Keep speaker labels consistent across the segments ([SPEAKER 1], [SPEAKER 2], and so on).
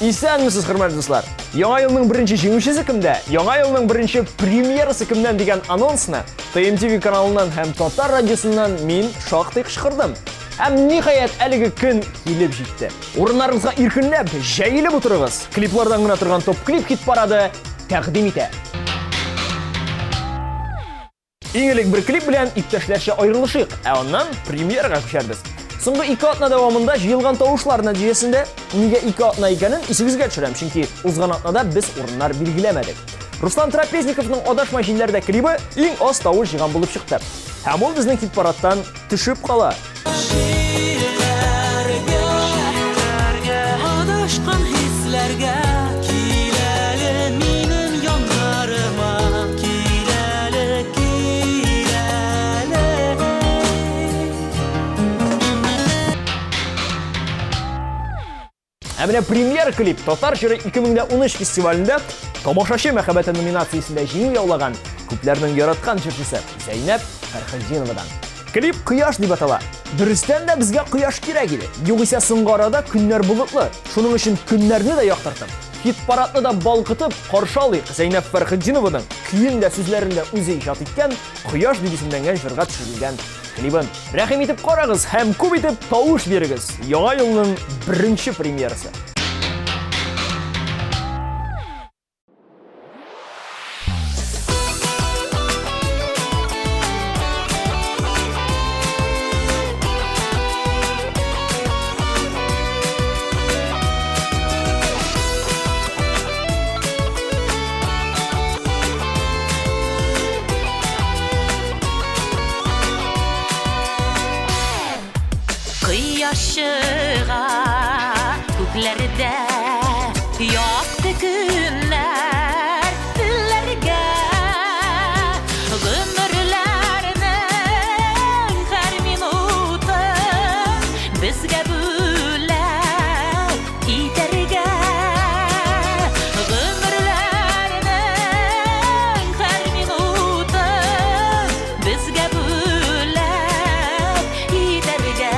[SPEAKER 1] Исәнмесез, хөрмәтле дуслар. Яңа елның беренче җиңүчесе кемдә? Яңа елның беренче премьерасы кемдән дигән анонсны TMTV каналыннан һәм Татар радиосыннан мин шактый кычкырдым. Һәм ниһаять әлеге көн килеп җитте. Урыннарыгызга иркенләп, җәелеп утырыгыз. Клиплардан гына торган топ-клип хит парады тәкъдим итә. Иң элек бер клип белән иптәшләрчә аерылышыйк, ә аннан премьерага күчәрбез. Соңгы 2 атна дәвамында җыелган тавышлар нәтиҗәсендә нигә 2 атна икәнен исегезгә төшерәм, чөнки узган атнада без урыннар билгеләмәдек. Руслан Трапезниковның «Адашма җилләрдә» клибы иң аз тавыш җыйган булып чыкты. Һәм ул безнең хит-парадтан төшеп кала.
[SPEAKER 2] Adashqan hislərgə kiləli mənim yanlarıma kiləli.
[SPEAKER 1] Әмінә премьер клип Татар җыры 2013 фестивалендә Тамашачы мәхәббәте номинациясендә җиңү яулаган күпләрнең яраткан җырчысы Зәйнәп Фәрхетдиновадан. Клип «Кояш» дип атала. Дөрестән дә безгә кояш кирәк иде. Югыйсә соңгы арада көннәр болытлы. Шуның өчен көннәрне дә яктыртып, хит-парадны да балкытып каршы алыйк Зәйнәп Фәрхетдинованың көен дә сүзләрендә үзе иҗат иткән «Кояш» дип исемләнгән җырга төшерелгән клибын. Рәхим итеп карагыз һәм күп итеп тавыш бирегез. Яңа елның беренче премьерасы.
[SPEAKER 2] Yaşığa göklerde yaktı günler dillerge ömürlerinin her minutu bizge bülep iterge ömürlerinin her minutu bizge bülep iterge.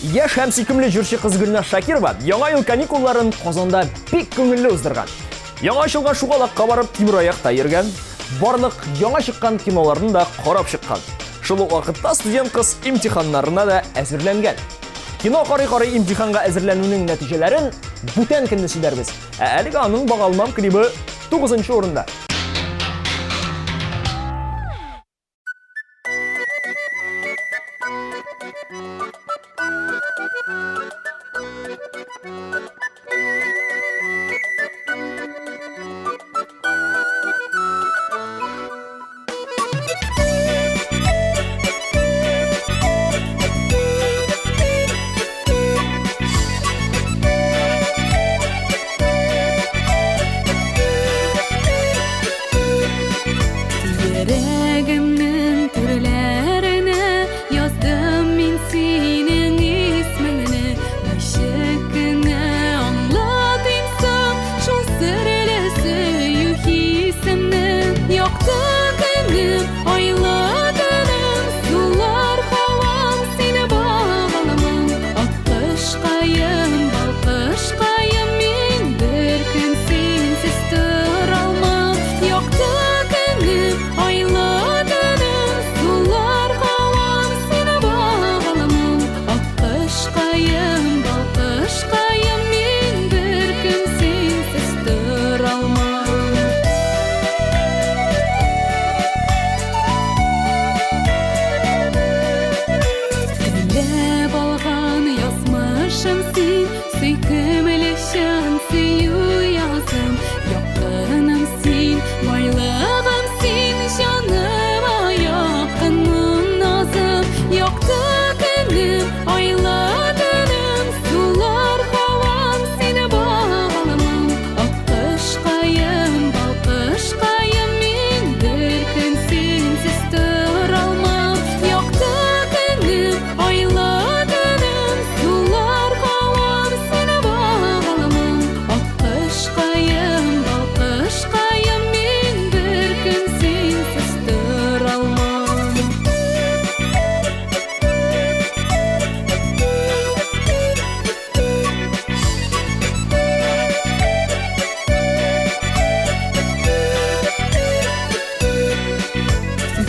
[SPEAKER 1] Яшь һәм сөйкемле җырчы кыз Гөлназ Шакирова яңа ел каникулларын Казанда бик күңелле уздырган. Яңа ачылган шугалакка барып тимер аякта йөргән, барлык яңа чыккан киноларны да карап чыккан. Шул ук вакытта студент кыз имтиханнарына да әзерләнгән. Кино карый-карый имтиханга әзерләнүнең нәтиҗәләрен бүтән көнне сөйләрбез. Әлегә аның багалмам клибы 9-нчы урында.
[SPEAKER 3] Yüreğimin türlerine yazdım min senin ismini. Işıkını anladıysam şu sırlı suyu hissemni. Yoktu günüm ayladığım sular havam seni bağlamam. Akışkayım balkışkayım min bir gün sensiz duralmam. Yoktu ayladığım sular havam seni bağlamam. Akışkayım balkışkayım min bir gün sensiz duralmam. Gülüp alğan yazmışım sen, söykümlü şansiyu yazım. Yakınım sen, varlığım sen, canıma yakınım nazım. Yoktu günüm ayladığım sular havam seni bağlamam. Akışkayım balkışkayım min bir gün sensiz duralmam. Yoktu günüm ayladığım sular havam seni bağlamam. Akışkayım balkışkayım min bir gün sensiz duralmam.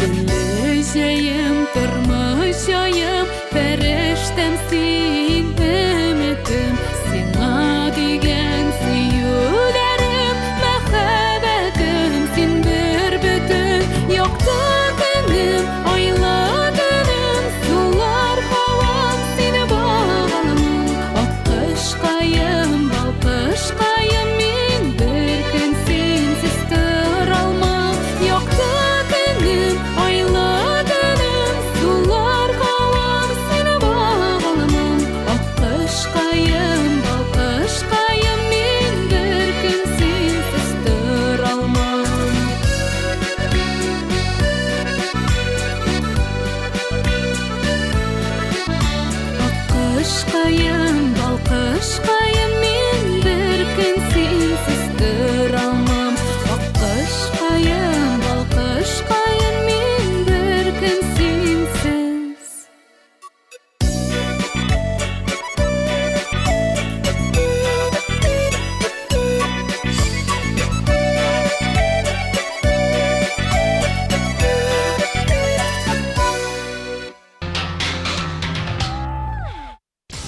[SPEAKER 3] Gülüşeyim, durmuşayım, feriştem sen ümidim. Sana digen süyülerim, mehabetim sen bir bütün. Yoktu günüm ayladığım sular havam seni bağlamam. Akışkayım balkışkayım min bir gün sensiz duralmam. Yoktu günüm ayladığım sular havam seni bağlamam. Akışkayım balkışkayım min bir gün sensiz duralmam. Akışkayım balkışkayım min bir gün sensiz duralmam. Akışkayım balkışkayım min bir gün sensiz.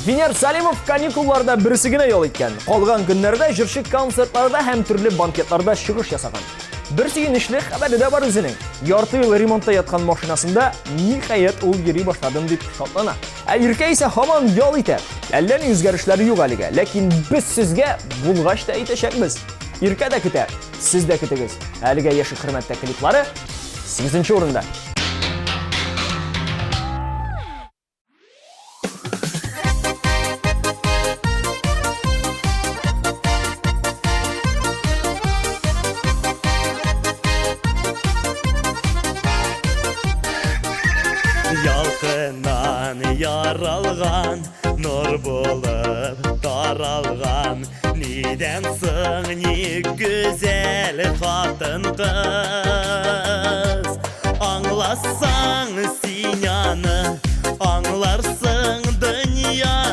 [SPEAKER 1] Винер Салимов каникулларда берсигенә ял иткән. Калган көннәрдә җырчы концертларда һәм төрле банкетларда чыгыш ясаган. Бер сөенечле хәбәре дә бар үзенең. Ярты ел ремонтта яткан машинасында ниһаять ул йөри башладым дип шатлана. Иркә исә һаман ял итә. Әллә ни үзгәрешләре юк әлегә, ләкин без сезгә булгач та әйтәчәкбез. Иркә дә көтә, сез дә көтегез. Әлегә яшь хөрмәттә клиплары 8-нчы урында.
[SPEAKER 4] Ялкыннан яралган, нур булып таралган. Нидән соң ни güzel хатын кыз. Аңласаң син аны, аңларсың дөнья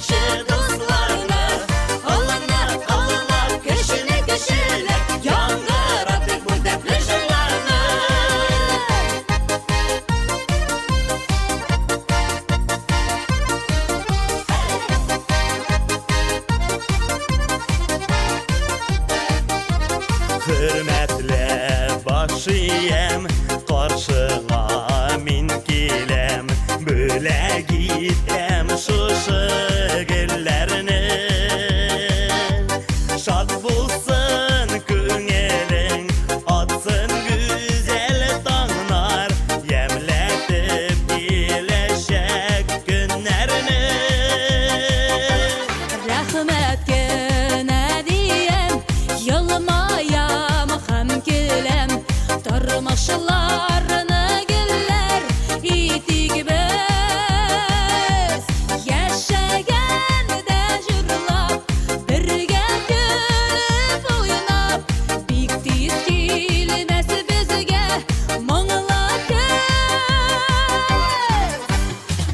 [SPEAKER 4] яшекче дусларны Аллана, кешене кешелеп Яңгыратып бу дәпле җырларны Hürmetle başıyım Karşığa min kilem Böyle gittim şuşu güllerini Şad bulsun küngelin Atsın güzel dağlar Yemletip iyileşek günlerini
[SPEAKER 3] Rahmet gene diyem Yılmayam hem kilem Tarmaşlarını güller itik biz Yaşayan da jırlap Birge gülüp oynap Bik tiz kilmez bizge Mağla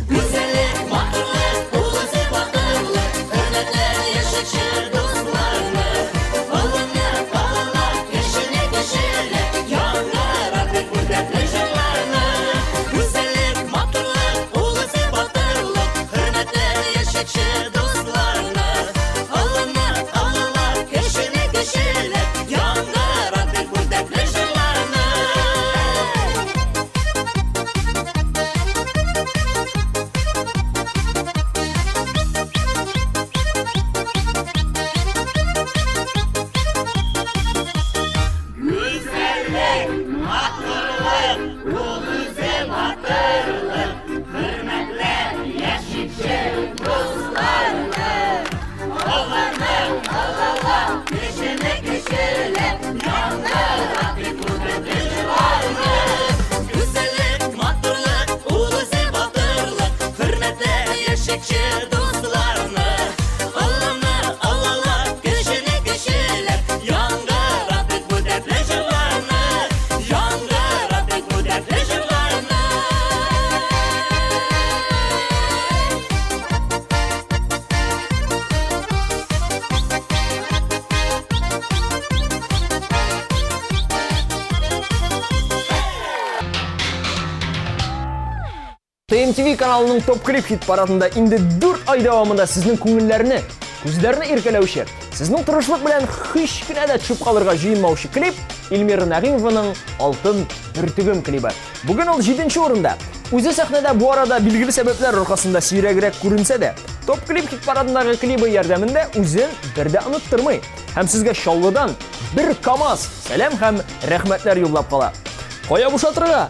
[SPEAKER 4] Güzellik, matırlık, ulusu batırlık Hürmetler yaşakçı dostlarını Alana, keşine keşelep Yaңgıratып bu dertli jırlarını Güzellik, matırlık, ulusu batırlık Hürmetler yaşakçı dostlarını Alana, keşine keşelep Yaңgıratып bu dertli jırlarını Güzellik, matırlık, ulusu batırlık Hürmetler yaşakçı dostlarını Alana, keşine keşelep Yaңgıratып bu dertli jırlarını Yaңgıratып bu dertli jırlarını
[SPEAKER 1] TMTV kanalının Top Clip hit paradında indi 4 ay davamında sizin көңелләрне, күзләрне иркәләүче, сезнең тырышлык белән һич кенә дә төшеп калырга җыенмаучы клип Илмира Нәгыймованың Алтын бөртегем клибы. Бүген ул 7нче урында. Үзе сәхнәдә бу арада билгеле сәбәпләр аркасында сирәгрәк күренсә дә, Top Clip hit парадындагы клибы ярдәмендә үзен бер дә оныттырмый һәм сезгә Шаллыдан бер КамАЗ сәлам һәм рәхмәтләр юллап кала. Кая бушатырга?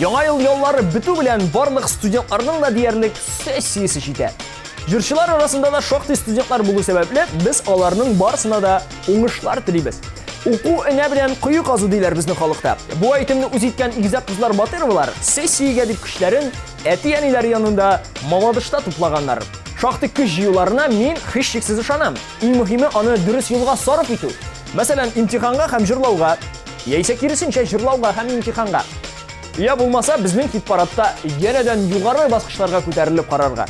[SPEAKER 1] Яңа ел яллары битү белән барлык студентларның да диярлек сессиясе җитә. Җырчылар арасында да шактый студентлар булу сәбәпле, без аларның барысына да уңышлар телибез. Уку энә белән кую казу диләр безнең халыкта. Бу әйтемне үз иткән игезәк кызлар Батыровалар сессиягә дип көчләрен әти-әниләре янында Мамадышта туплаганнар. Шактый көч җыюларына мин һичшиксез ышанам. Иң мөһиме аны дөрес юлга сарыф итү. Мәсәлән, имтиханга һәм җырлауга, яисә киресенчә җырлауга һәм имтиханга. Я булмаса безнең хит-парадта янәдән югары баскычларга күтәрелеп карарга.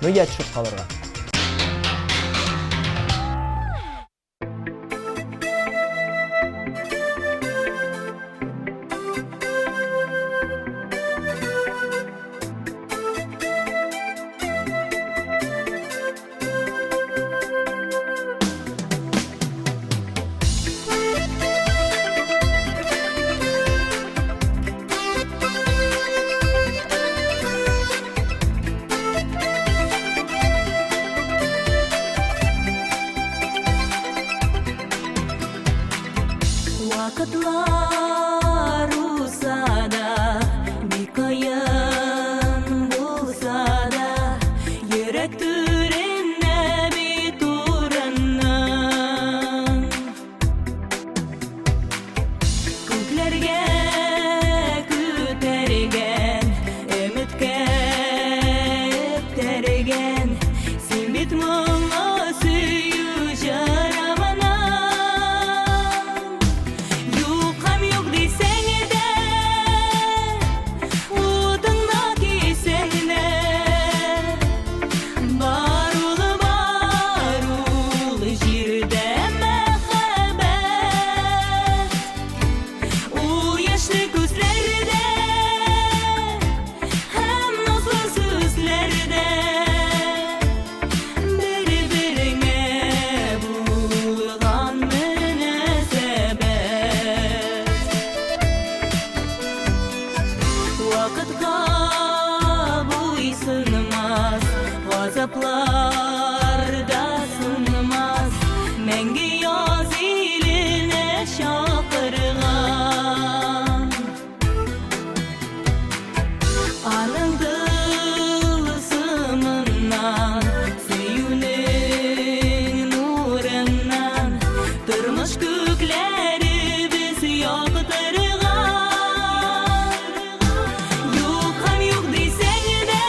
[SPEAKER 1] Нигә төшеп калырга?
[SPEAKER 2] Вакытлар узса да, бик кыен булса да, йөрәк түренә бит урынның. Күкләргә күтәргән, өметкә өптәргән, син бит моңа сөю җырамына. Газаплар да сынмас, мәңге яз иленә чакырган. Аның тылсымыннан, сөюнең нурыннан, тормыш күкләре без яктырган. Юк һәм юк дисәң дә,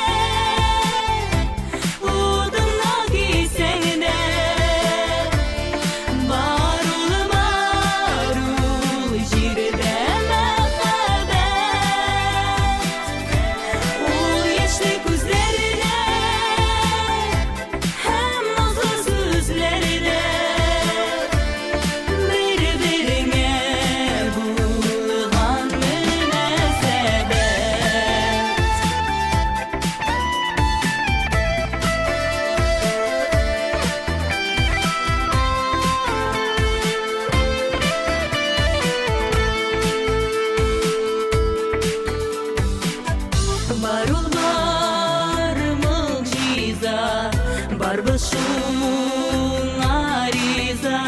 [SPEAKER 2] барбыз шуңа риза,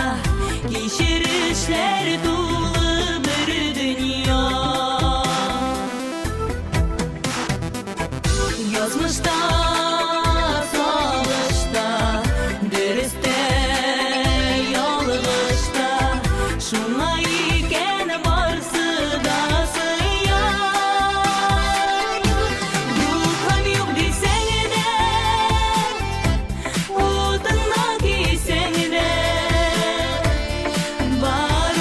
[SPEAKER 2] кичерешләр тулы бер дөнья. Язмышта, салышта, дөрестә, ялгышта, шуңа икән барсы да сыя. Юк һәм юк дисәң дә, утыңна кисәң дә, бар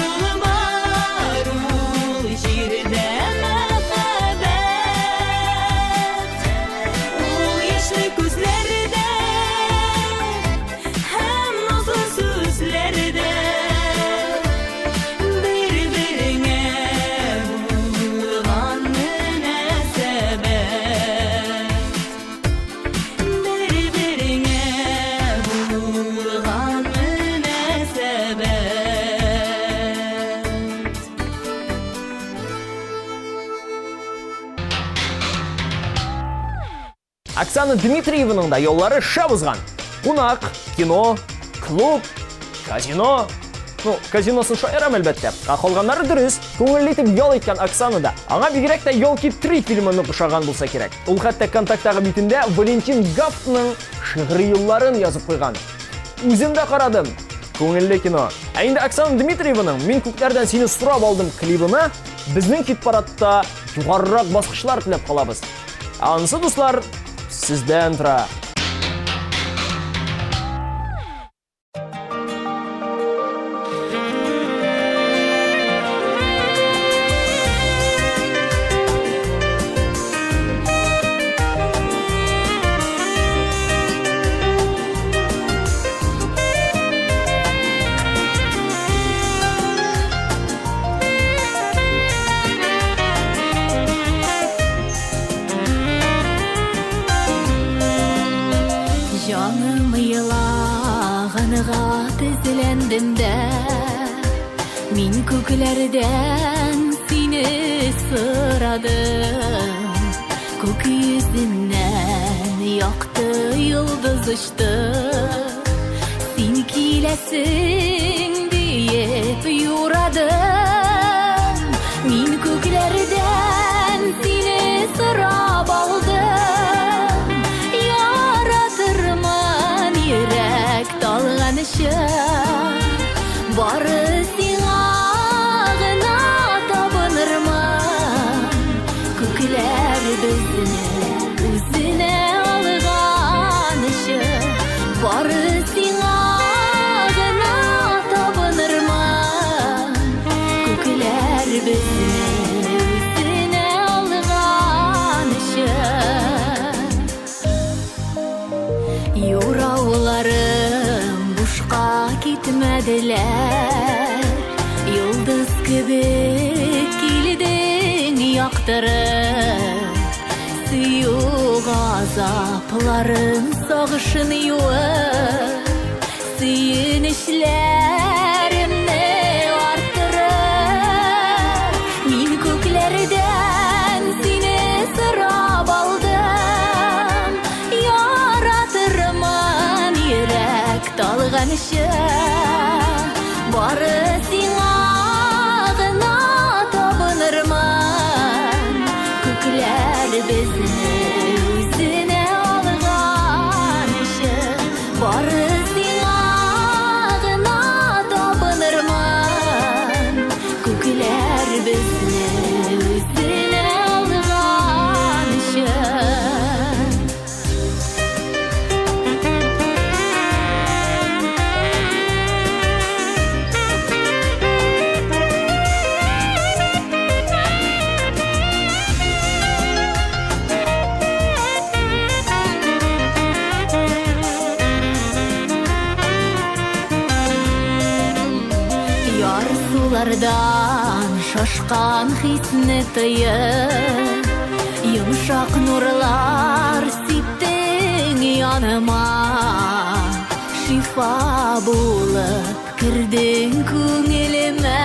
[SPEAKER 2] ул җирдә мәхәббәт. Ул яшьле күзләрдә һәм назлы сүзләрдә, бер-береңә булган мөнәсәбәт. Бер-береңә булган мөнәсәбәт.
[SPEAKER 1] Оксана Дмитриеваның да yolları шәп узган. Кунак, кино, клуб, казино. Казиносын шаярам әлбәттә. Калганнары дөрес, күңелле итеп ял иткән Оксана да. Аңа бигрәк тә Елки 3 фильмын укышаган булса кирәк. Ул хәтта контакттагы битендә Валентин Гафтның шигъри юлларын язып куйган. Үзем дә карадым. Күңелле кино. Ә инде Оксана Дмитриеваның "Мин күкләрдән сине сорап алдым" клибына безнең хит-парадта югарырак баскычлар теләп калабыз. Анысы, дуслар, сездән тора.
[SPEAKER 3] Жаным йылаганга тезләндем дә, мин күкләрдән сине сорадым. Күк йөзеннән якты йолдыз очты, син киләсең диеп юрадым. Мин күкләрдән сине сорап алдым. Яратырман йөрәк талганышы, бары сиңа гына табынырман. Күкләр безне үзенә алган өчен, бары сиңа гына табынырман. Күкләр безне үзенә алган өчен. Юрауларым бушка китмәделәр, йолдыз кебек килдең яктырып. Сөю газапларын сагышын юып, сөенечләремне арттырып. Мин күкләрдән сине сорап алдым. Яратырман йөрәк талганышы, бары сиңа гына табынырман. Күкләр безне үзенә алган өчен, бары сиңа гына табынырман. Күкләр безне үзенә алган өчен. Ярсулардан шашкан хисне тыйып, йомшак нурлар сиптең яныма. Шифа булып кирдең күңелемә,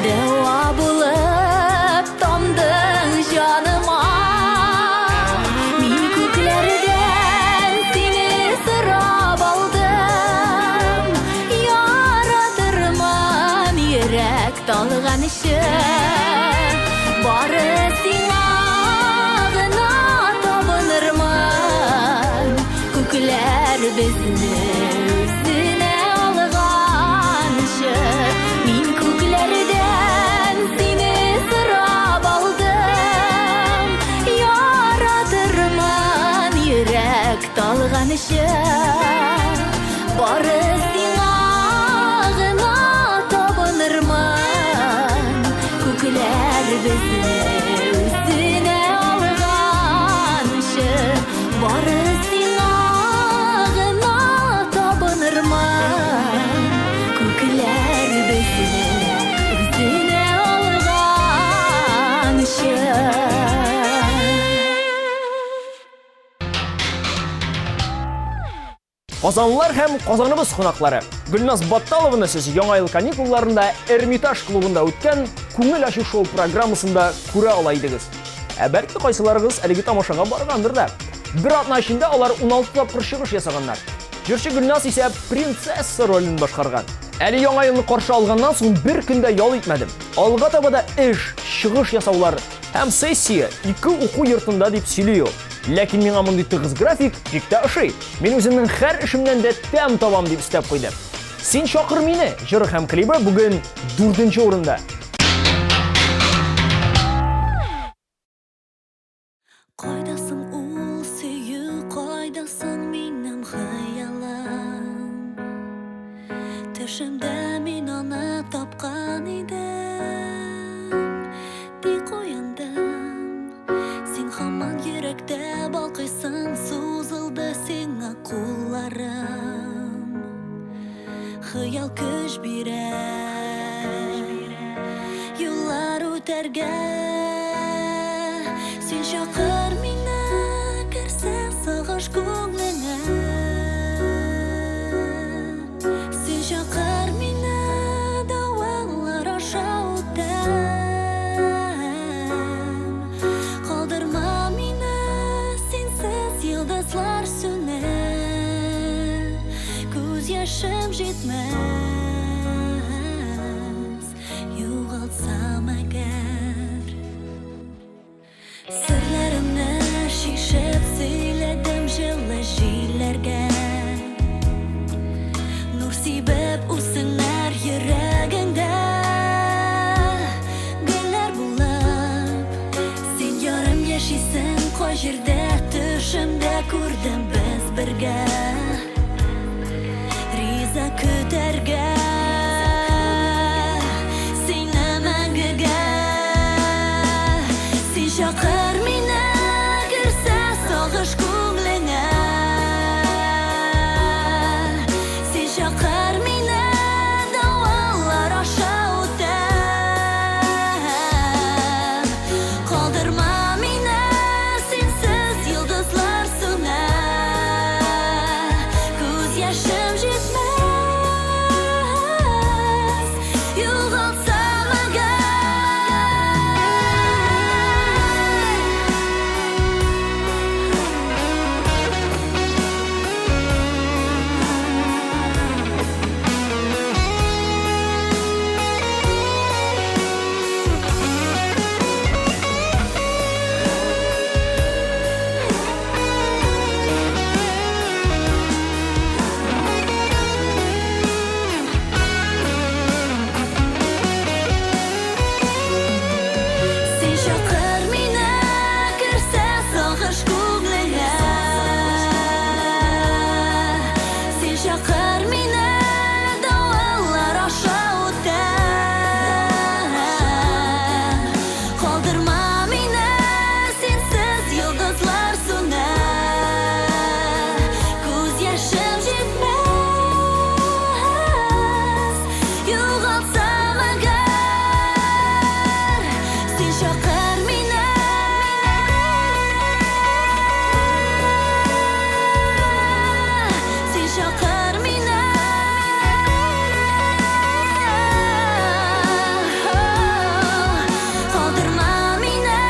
[SPEAKER 3] дәва булып тамдың җаныма. Мин күкләрдән сине сорап алдым. Яратырман йөрәк талганышы, бары сиңа гына табынырман. Күкләр безне үзенә алган өчен, мин күкләрдән сине сорап алдым. Яратырман йөрәк талганышы, бары сиңа гына табынырман. Күкләр безне үзенә алган өчен, бары сиңа гына табынырман. Күкләр безне үзенә алган өчен.
[SPEAKER 1] Казанлылар һәм Казаныбыз кунаклары. Гөлназ Батталованы сез Яңа ел каникулларында Эрмитаж клубында үткән күңел ачу шоу программасында күрә ала идегез. Бәлки кайсыларыгыз әлеге тамашага баргандыр да. Бер атна эчендә алар 16 тапкыр чыгыш ясаганнар. Җырчы Гөлназ исә принцесса ролен башкарган. Әле яңа елны каршы алганнан соң бер көндә ял итмәдем. Алга таба да эш, чыгыш ясаулар һәм сессия 2 уку йортында дип сөйли ул. Ләкин миңа мондый тыгыз график бик тә ошый. Мин үземнең һәр эшемнән дә тәм табам дип истәп куйдым. Син чакыр мине, җыры һәм клибы бүген 4нче урында.
[SPEAKER 3] Кайдасың ул сөю, кайдасың минем хыялым. Төшемдә мин аны тапкан идем. Тик уяндым, син һаман йөрәктә балкыйсың, сузылды сиңа кулларым. Хыял көч бирә, юллар үтәргә. Син чакыр мине, керсә сагыш күңлеңә. Син чакыр мине, давалар аша үтәм. Калдырма мине, синсез йолдызлар сүнә. Күз яшем җитмәс, югалсам әгәр. Серләремне шишеп сөйләдем җылы җилләргә. Нур сибеп үсеннәр йөрәгеңдә. Гөлләр булып, син ярым яшисең кай җирдә. Төшемдә күрдем без бергә. Риза көтәргә. Сине мәңгегә. Син чакыр мине, керсә сагыш күңлеңә. Син чакыр мине, давалар аша үтәм. Калдырма мине, синсез йолдызлар сүнә. Күз яшем җитмәс, югалсам әгәр. Син чакыр мине, керсә сагыш күңлеңә. Син чакыр мине, давалар аша үтәм. Калдырма мине, синсез йолдызлар сүнә. Күз яшем җитмәс, югалсам әгәр. Син чакыр мине, син чакыр мине. Калдырма мине,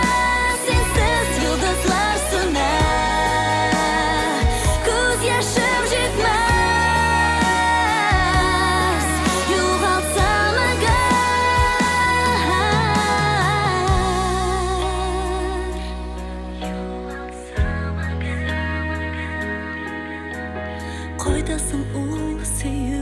[SPEAKER 3] синсез йолдызлар сүнә. Күз яшем җитмәс, югалсам әгәр. Кайдасың ул сөю.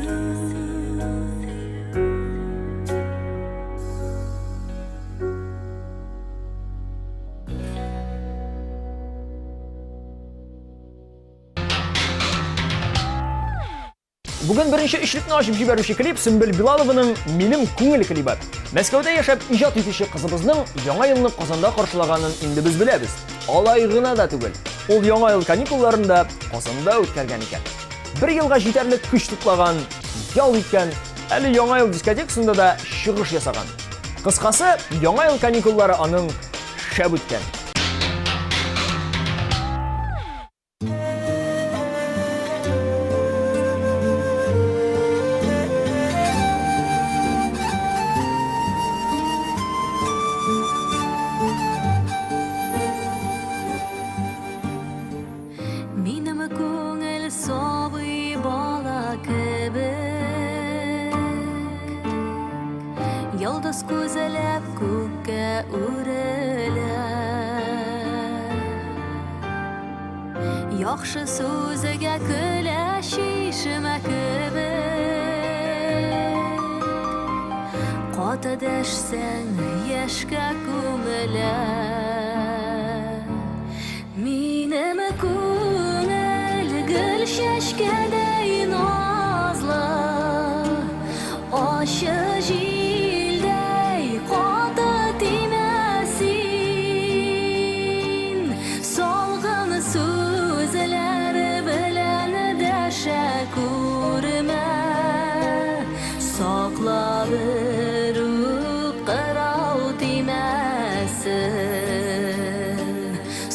[SPEAKER 1] Бүген беренче эшлекне ачып җибәрүче клип Сөмбел Билалованың "Минем күңел" клибы. Мәскәүдә яшәп иҗат итүче кызыбызның яңа елны Казанда каршылаганын инде без беләбез. Алай гына да түгел. Ул яңа ел каникулларында Казанда үткәргән икән. 1 елга җитәрлек көч туплаган, ял иткән, әле яңа ел дискотекасында да чыгыш ясаган. Кыскасы, яңа ел каникуллары аның шәп үткән.
[SPEAKER 3] Минем күңел сабый бала кебек. Yolg'iz ko'zalab ko'kka o'ralar Yaxshi so'ziga kulashishima kibir Qotadashsang yashga ko'milar Menimi ko'ngil gul shashkaday nozli Oshi jilday qoti temasin Solg'in so'zlar bilan dasha ko'rma Saqlab qirov temasin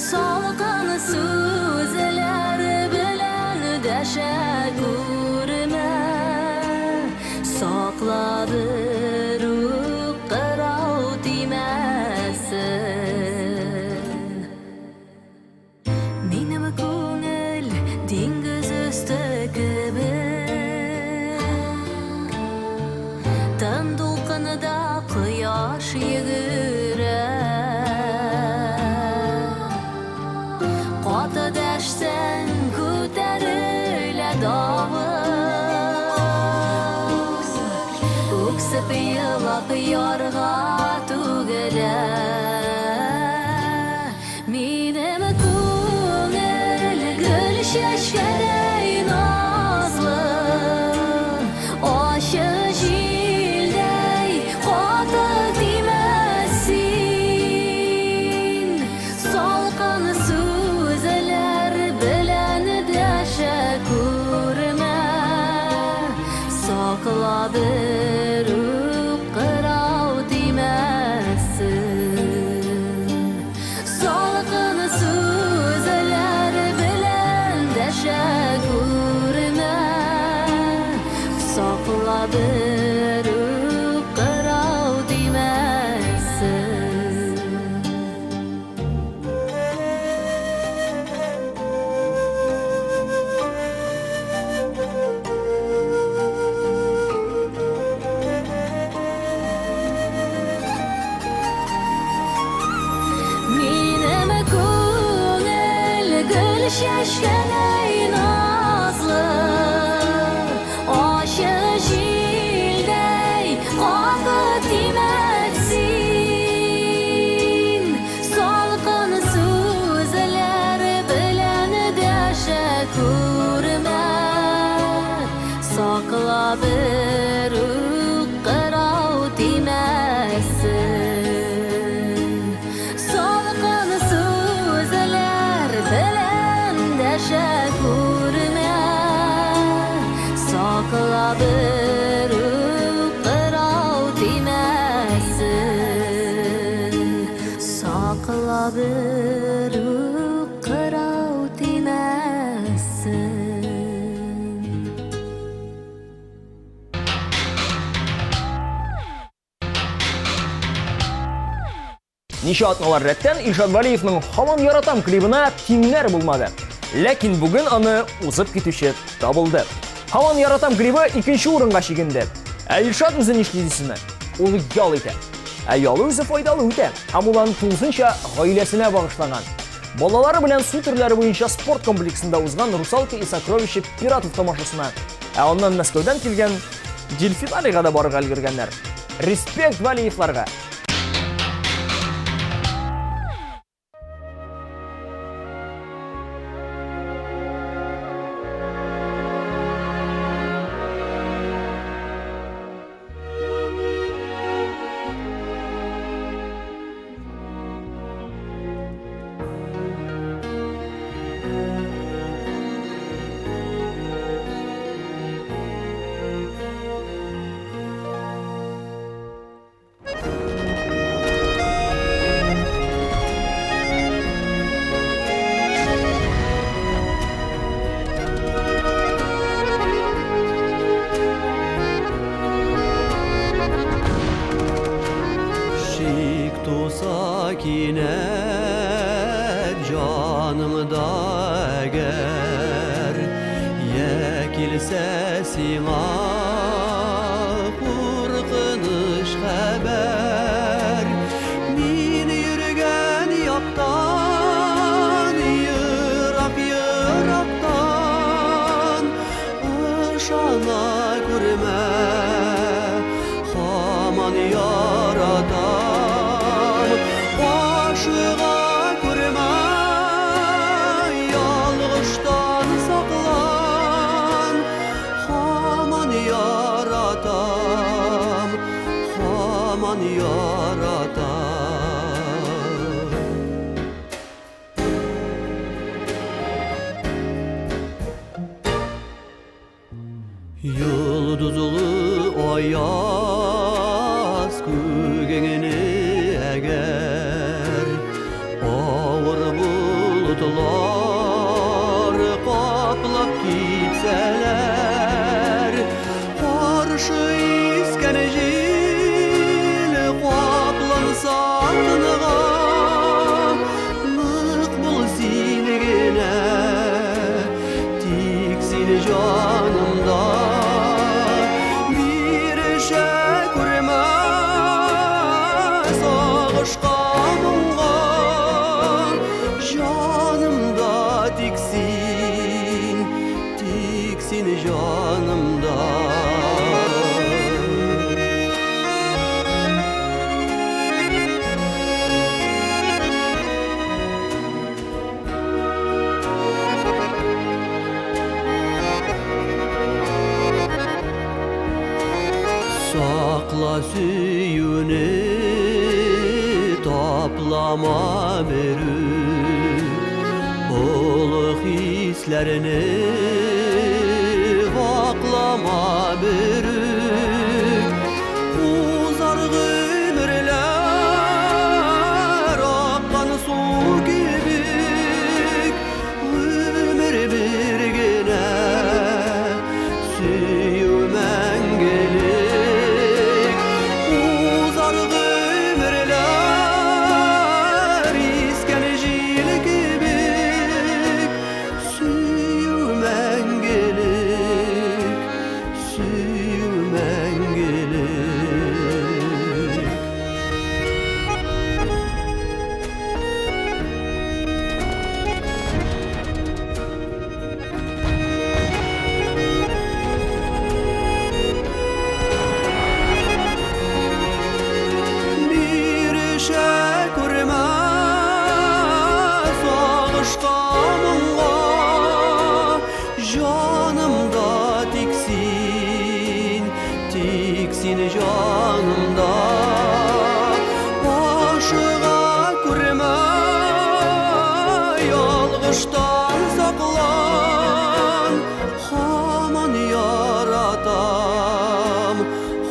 [SPEAKER 3] Solg'in so'zlar bilan dasha ko'rma Saqlab qirov temasin Menimi ko'ngil dengiz usti kibir Tan to'lqinida quyosh yugurar Qotadashsang ko'tariladi ovoz O'ksib yig'lab yorg'a to'gilar Menimi ko'ngil gul shashkaday nozli Oshi jilday qoti temasin Solqin so'zlar bilan dasha ko'rma Saqlab qirov temasin Solqin so'zlar bilan dasha ko'rma Saqlab qirov temasin Menimi ko'ngil gul shashkaday nozli Oshi jilday qoti temasin Solqin so'zlar bilan dasha ko'rma Saqlab qirov temasin Solqin so'zlar bilan dasha ko'rma Saqlab qirov temasin Saqlab qirov temasin
[SPEAKER 1] Nishotnalar rətten İlşad Valiyev'nin Hamon Yaratam klibine timler bulmadı. Lakin bugün onu uzıp gitüşü tabıldı. Hamon Yaratam klibi ikinci orunga şigindi. İlşad özün işleyicisini. Olu yal ete. Yalı özü faydalı öte. Hem ulan tuzunca ailesine bağışlanan. Balaları bilen su türleri boyunca sport kompleksinde uzgan Rusalka и Сокровища Пиратов tamaşasına. Ondan Moskva'dan kelgen Delfinariga da barıp ulgurganlar. Respekt Valiyevlarga.
[SPEAKER 5] sakine canımda eğer yekilse sina kurkınış haber Haman yaratar. Yıldızlı ayaz kugengini eğer ağır bulutlar kaplap gitseler, karşı iskenecil kaplansa tınığa mıkbul silgine tiksin canımda. Canımda sakla süyünü, toplama berü oluk hislerini, vaklama berü uzar ömürler akkan su gibi, ömür bir güne süyümen gelir. Uzar ömürler iskenecil gibi, süyümen gelir, süyümen gelir. Bir işe kurmaz ağışkanımla, canımda tiksin, tiksin canımda. Başığa kurma, yalgıştan saklan, haman yaratam,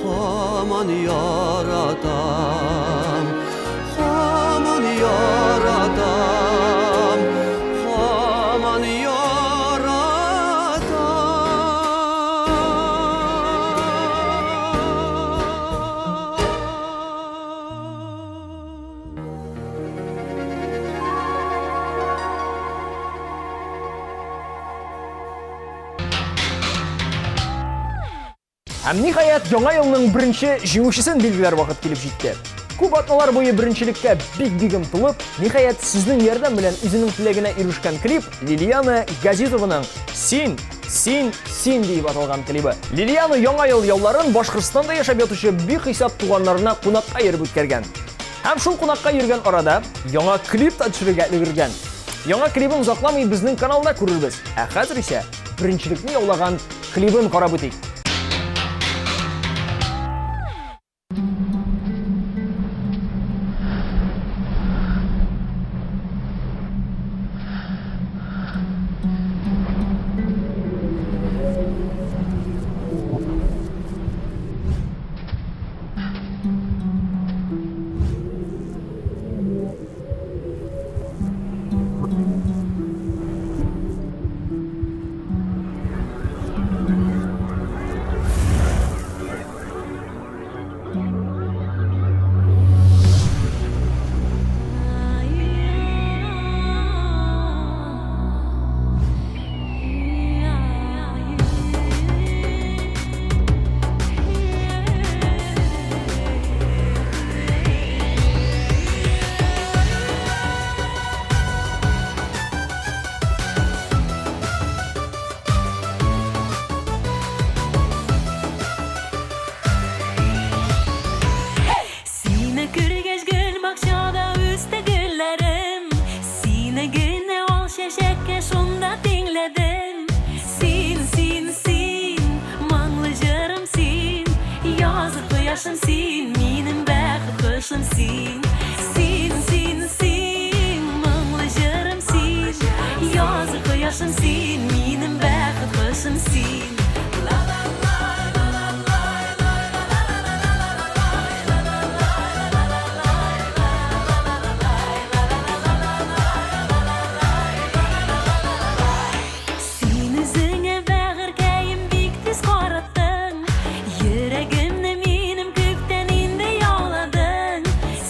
[SPEAKER 5] haman yaratam, haman yaratam, haman yaratam.
[SPEAKER 1] Һәм ниһаять яңа елның беренче җиңүчесен билгеләр вакыт килеп җитте. Күп атналар буе беренчелеккә бик омтылып, ниһаять сезнең ярдәм белән үзенең теләгенә ирешкән клип Лилияна Газизованың "Син" дип аталган клибы. Лилияна яңа ел ялларын Башкортстанда яшәп ятучы бик хисап туганнарына кунакка йөреп үткәргән. Һәм шул кунакка йөргән арада яңа клип та төшерергә өлгергән. Яңа клибын узакламый безнең каналда күрербез. Ә хәзер исә беренчелекне яулаган клибын карап үтик.
[SPEAKER 3] Yaşım sin, minim ben kışım sin. Sin, sin, sin, mınglı jırım sin. Yazı kıyaşım sin, minim bäxit kışım sin. Sin üzüňe bägirkäýim bik tez garattың. Yüregimni minim köpden indi ýagladyň.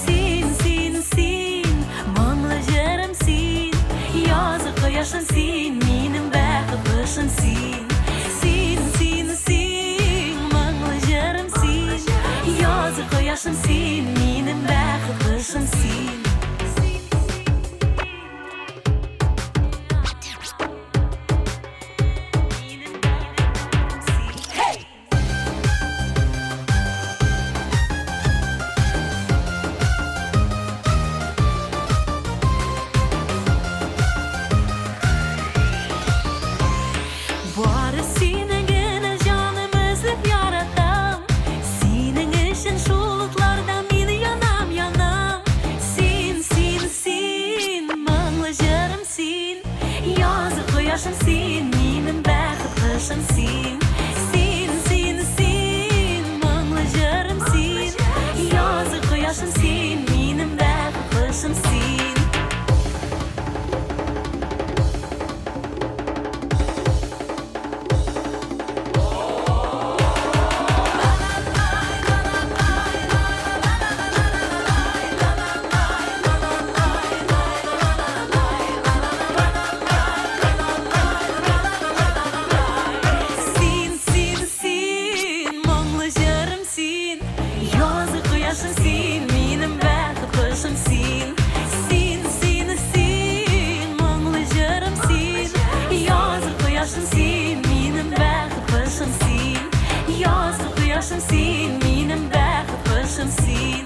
[SPEAKER 3] Sin, sin, sin, mıngly jırym sin. Ýazy kıyaşym sin, minim bäxit kışym sin. Sin, sin, sin, mıngly jırym sin. Ýazy kıyaşym sin, minim bäxit kışym sin. Bari sinigini canım özlep yaratam. Sinin işin şuluklardan mini yanam yanam. Sin, sin, sin, mınglı jırım sin. Yazı kıyaşım sin, minim bäxit kışım sin. Sin, sin, sin, mınglı jırım sin. Yazı kıyaşım sin, minim bäxit kışım sin. Sin, sin, sin, mıngly jırım sin. Ýazy kıyaşym sin, minim bäxit kışym sin. Sin, sin, sin, mıngly jırım sin. Ýazy kıyaşym sin, minim bäxit kışym sin. Ýazy kıyaşym sin, minim bäxit kışym sin.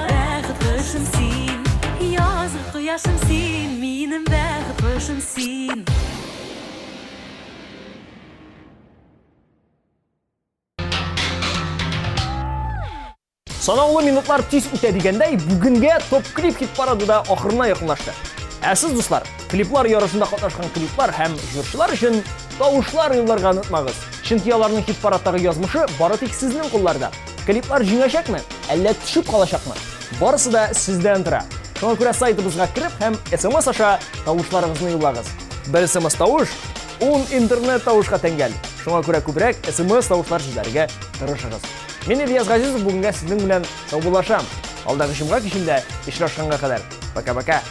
[SPEAKER 3] Bäxit kışym sin. Ýazy kıyaşym sin, minim bäxit kışym sin.
[SPEAKER 1] Санаулы минутлар тиз үтә дигәндәй, бүгенгә топ клип хит парады да ахырына якынлашты. Ә сез, дуслар, клиплар ярышында катнашкан клиплар һәм җырчылар өчен тавышлар юлларга онытмагыз. Чөнки аларның хит парадтагы язмышы бары тик сезнең кулларда. Клиплар җиңәчәкме, әллә төшүп калачакмы? Барысы да сездән тора. Шуңа күрә сайтыбызга кирип һәм SMS аша тавышларыгызны юллагыз. Бер SMS тавыш 10 интернет тавышка тәңгәл. Шуңа күрә күбрәк SMS тавышлар җибәрергә тырышыгыз. Мен Ильяс Газизов бүгенгә сезнең белән саубуллашам. Алдагы җомга кичендә очрашканга кадәр. Пока-пока.